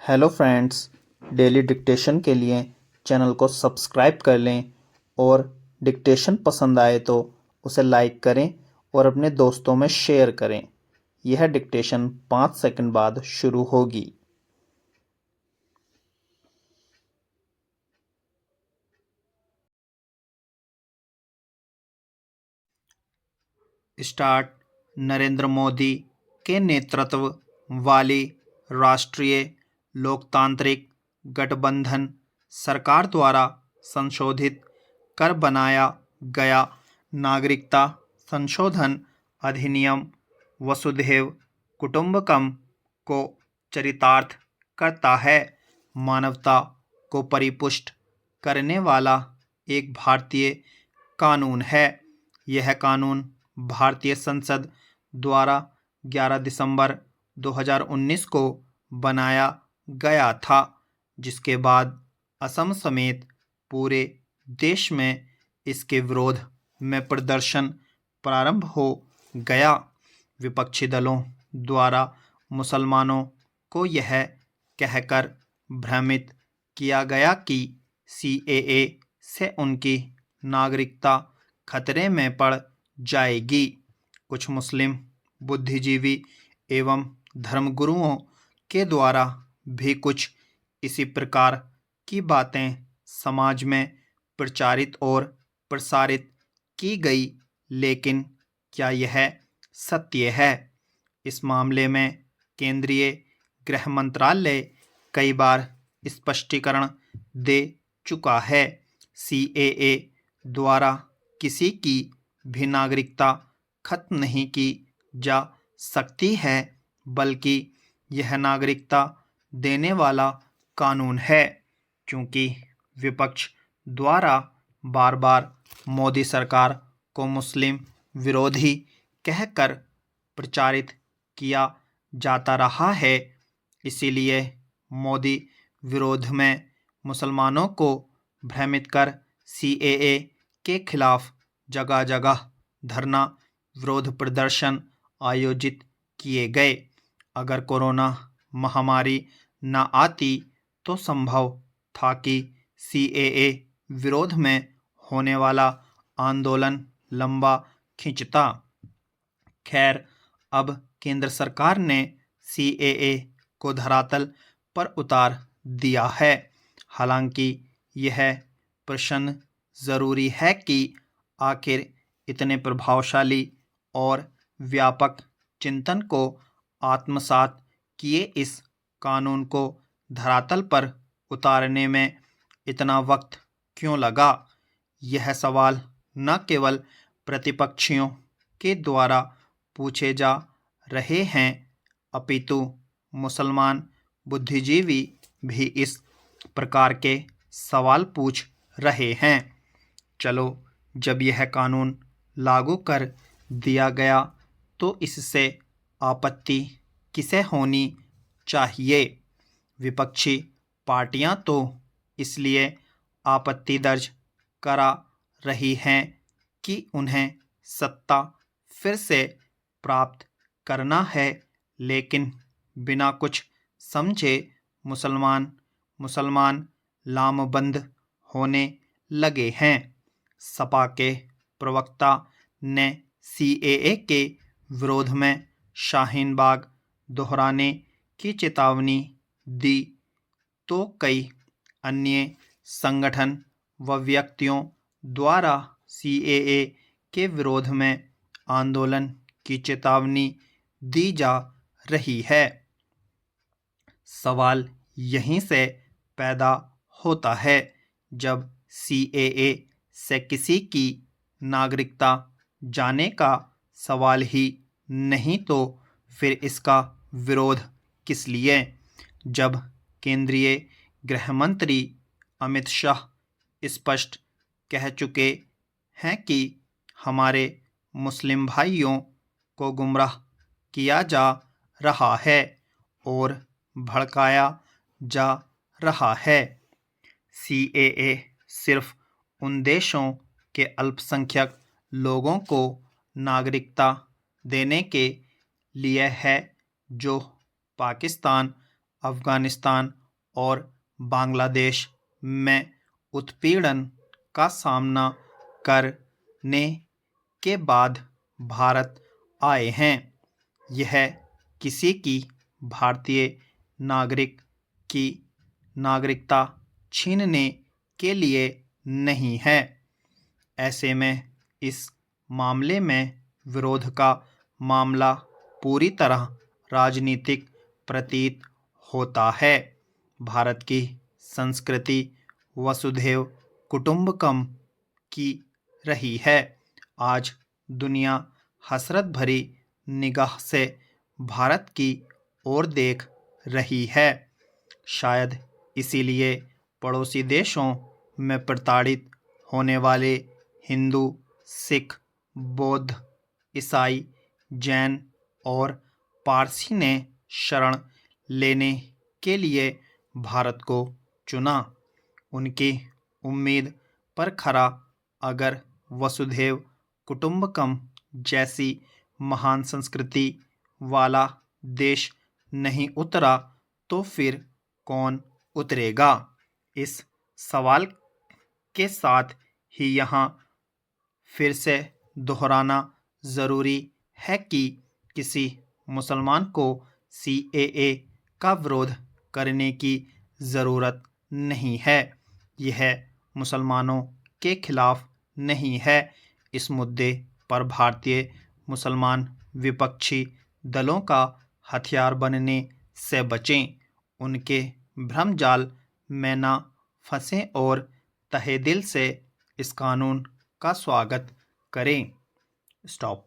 Hello friends, daily dictation के लिए channel को सब्सक्राइब कर लें और डिक्टेशन पसंद आए तो उसे लाइक करें और अपने दोस्तों में शेयर करें। यह डिक्टेशन 5 सेकंड बाद शुरू होगी। स्टार्ट। नरेंद्र मोदी के नेतृत्व वाली राष्ट्रीय लोकतांत्रिक गठबंधन सरकार द्वारा संशोधित कर बनाया गया नागरिकता संशोधन अधिनियम वसुधैव कुटुंबकम को चरितार्थ करता है। मानवता को परिपुष्ट करने वाला एक भारतीय कानून है। यह कानून भारतीय संसद द्वारा 11 दिसंबर 2019 को बनाया गया था, जिसके बाद असम समेत पूरे देश में इसके विरोध में प्रदर्शन प्रारंभ हो गया। विपक्षी दलों द्वारा मुसलमानों को यह कहकर भ्रमित किया गया कि सीएए से उनकी नागरिकता खतरे में पड़ जाएगी। कुछ मुस्लिम बुद्धिजीवी एवं धर्मगुरुओं के द्वारा भी कुछ इसी प्रकार की बातें समाज में प्रचारित और प्रसारित की गई, लेकिन क्या यह सत्य है? इस मामले में केंद्रीय गृह मंत्रालय कई बार स्पष्टीकरण दे चुका है। सीएए द्वारा किसी की भी नागरिकता खत्म नहीं की जा सकती है, बल्कि यह नागरिकता देने वाला कानून है। क्योंकि विपक्ष द्वारा बार बार मोदी सरकार को मुस्लिम विरोधी कहकर प्रचारित किया जाता रहा है, इसीलिए मोदी विरोध में मुसलमानों को भ्रमित कर सीएए के खिलाफ जगह जगह धरना विरोध प्रदर्शन आयोजित किए गए। अगर कोरोना महामारी न आती तो संभव था कि सीएए विरोध में होने वाला आंदोलन लंबा खिंचता। खैर, अब केंद्र सरकार ने सीएए को धरातल पर उतार दिया है। हालांकि यह प्रश्न जरूरी है कि आखिर इतने प्रभावशाली और व्यापक चिंतन को आत्मसात किए इस कानून को धरातल पर उतारने में इतना वक्त क्यों लगा? यह सवाल न केवल प्रतिपक्षियों के द्वारा पूछे जा रहे हैं, अपितु मुसलमान बुद्धिजीवी भी इस प्रकार के सवाल पूछ रहे हैं। चलो, जब यह कानून लागू कर दिया गया तो इससे आपत्ति किसे होनी चाहिए? विपक्षी पार्टियां तो इसलिए आपत्ति दर्ज करा रही हैं कि उन्हें सत्ता फिर से प्राप्त करना है, लेकिन बिना कुछ समझे मुसलमान लामबंद होने लगे हैं। सपा के प्रवक्ता ने सीएए के विरोध में शाहीन बाग दोहराने की चेतावनी दी, तो कई अन्य संगठन व व्यक्तियों द्वारा सीएए के विरोध में आंदोलन की चेतावनी दी जा रही है। सवाल यहीं से पैदा होता है, जब सीएए से किसी की नागरिकता जाने का सवाल ही नहीं तो फिर इसका विरोध किस लिए? जब केंद्रीय गृह मंत्री अमित शाह स्पष्ट कह चुके हैं कि हमारे मुस्लिम भाइयों को गुमराह किया जा रहा है और भड़काया जा रहा है। सीएए सिर्फ उन देशों के अल्पसंख्यक लोगों को नागरिकता देने के लिए है जो पाकिस्तान, अफगानिस्तान और बांग्लादेश में उत्पीड़न का सामना करने के बाद भारत आए हैं। यह किसी की भारतीय नागरिक की नागरिकता छीनने के लिए नहीं है। ऐसे में इस मामले में विरोध का मामला पूरी तरह राजनीतिक प्रतीत होता है। भारत की संस्कृति वसुधैव कुटुंबकम की रही है। आज दुनिया हसरत भरी निगाह से भारत की ओर देख रही है। शायद इसीलिए पड़ोसी देशों में प्रताड़ित होने वाले हिंदू, सिख, बौद्ध, ईसाई, जैन और पारसी ने शरण लेने के लिए भारत को चुना। उनकी उम्मीद पर खरा अगर वसुधैव कुटुंबकम जैसी महान संस्कृति वाला देश नहीं उतरा तो फिर कौन उतरेगा? इस सवाल के साथ ही यहाँ फिर से दोहराना ज़रूरी है कि किसी मुसलमान को CAA का विरोध करने की ज़रूरत नहीं है। यह मुसलमानों के खिलाफ नहीं है। इस मुद्दे पर भारतीय मुसलमान विपक्षी दलों का हथियार बनने से बचें, उनके भ्रमजाल में न फंसें और तहे दिल से इस कानून का स्वागत करें। स्टॉप।